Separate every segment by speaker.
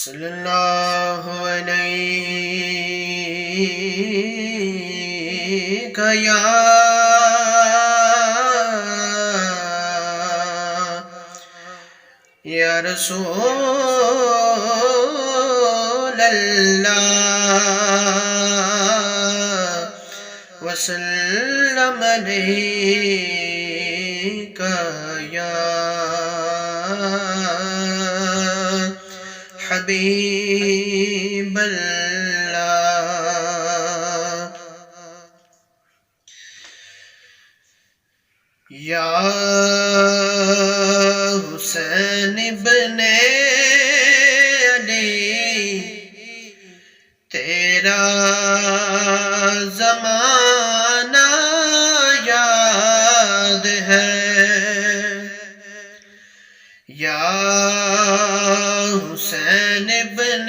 Speaker 1: صلی اللہ علیہ یا رسول اللہ وسلم علیک یا حبیب اللہ یا حسین ابن علی تیرا زمانہ یاد ہے یا حسین ابن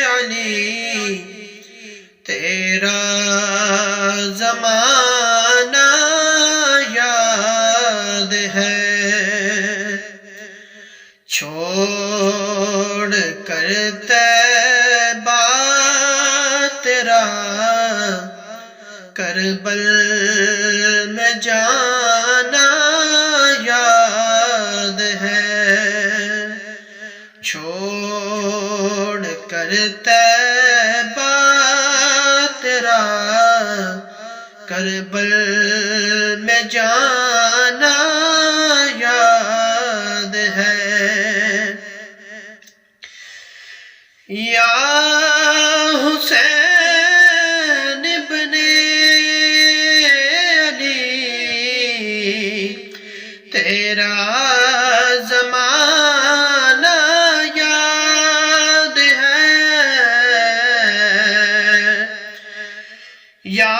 Speaker 1: علی تیرا زمانہ یاد ہے چھوڑ کر طیبہ تیرا کربل میں جانا یاد ہے چھوڑ کر طیبہ تیرا کربل میں جانا یاد ہے یا حسین ابن علی تیرا زمانہ یاد ہے یا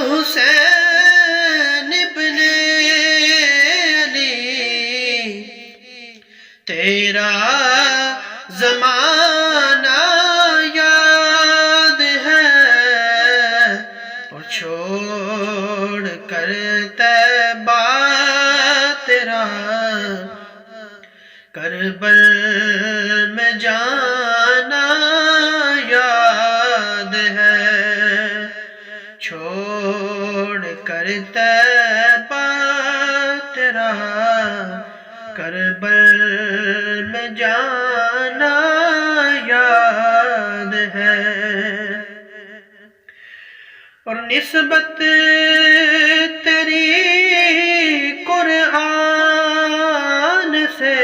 Speaker 1: حسین ابن علی تیرا زمانہ یاد ہے اور چھوڑ کر طیبہ تیرا کربل میں جانا یاد ہے چھوڑ کر طیبہ تیرا کربل میں جانا یاد ہے اور نسبت تیری قرآن سے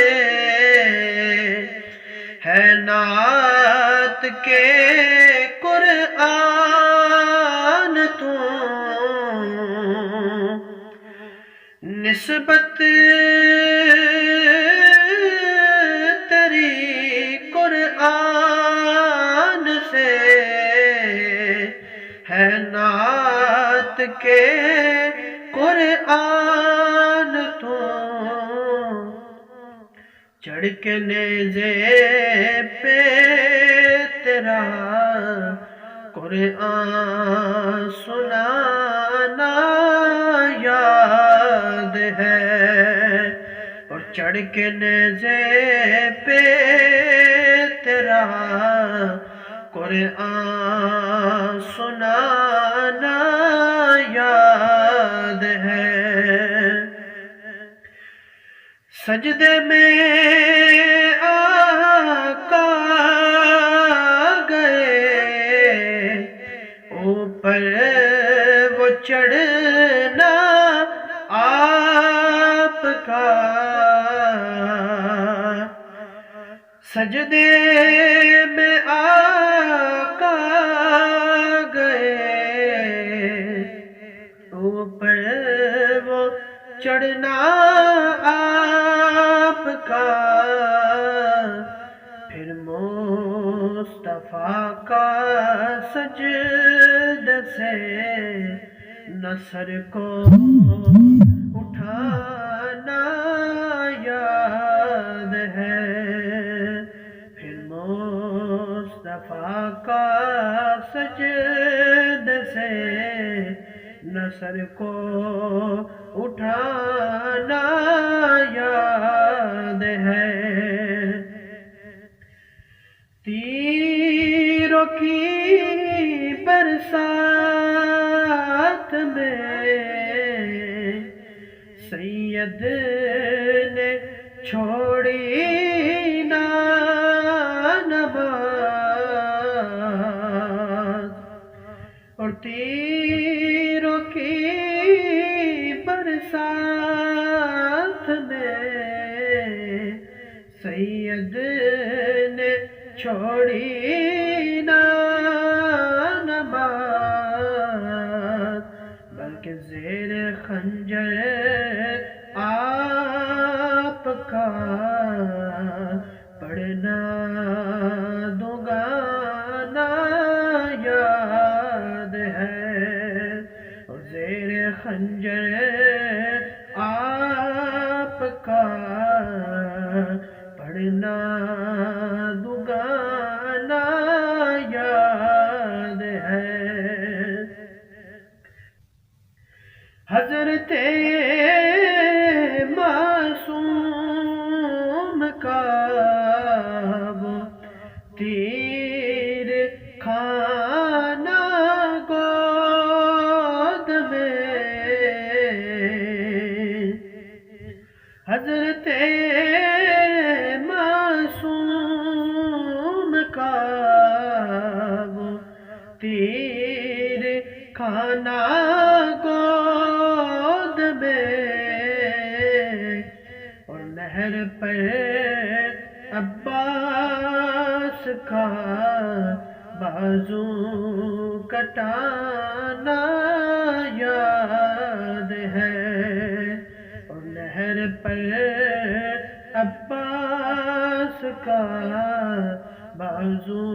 Speaker 1: ہے نعت کے قرآن تو نسبت تیری قرآن سے ہے نعت کے قرآن تو چڑھ کے نیزے پہ تیرا قرآن سنانا یاد ہے اور چڑھ کے نیزے پہ تیرا قرآن سنانا یاد ہے سجدے میں آقا گئے اوپر وہ چڑھنا آپ کا سجدے میں آقا گئے اوپر وہ چڑھنا آپ کا پھر مصطفیٰ کا سجدے سے نصر کو اٹھانا یاد ہے پھر مصطفیٰ کا سجدے سے نصر کو اٹھانا یاد ہے تیروں کی برسات میں سید نے چھوڑی نا نماز، اور تیروں کی برسات میں سید نے چھوڑی نا نماز، بلکہ زیر خنجر آپ کا پڑھنا دوگانا یاد ہے، اور زیر خنجر آپ کا پڑھنا دوگانا یاد ہے۔ حضرت معصوم کا وہ تیر کھانا گود میں، حضرت معصوم کا وہ تیر کھانا گود میں، اور نہر پر عباس کا بازو کٹانا یاد ہے، اور نہر پر عباس کا بازو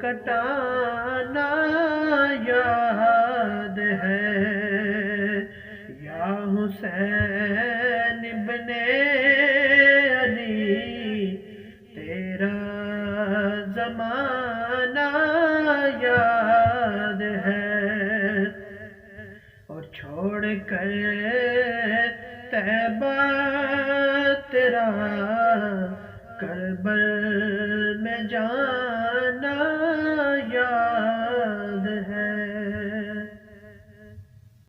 Speaker 1: کٹانا یاد ہے۔ یا حسین ابن علی تیرا زمانہ یاد ہے، اور چھوڑ کر طیبہ تیرا کربل میں جان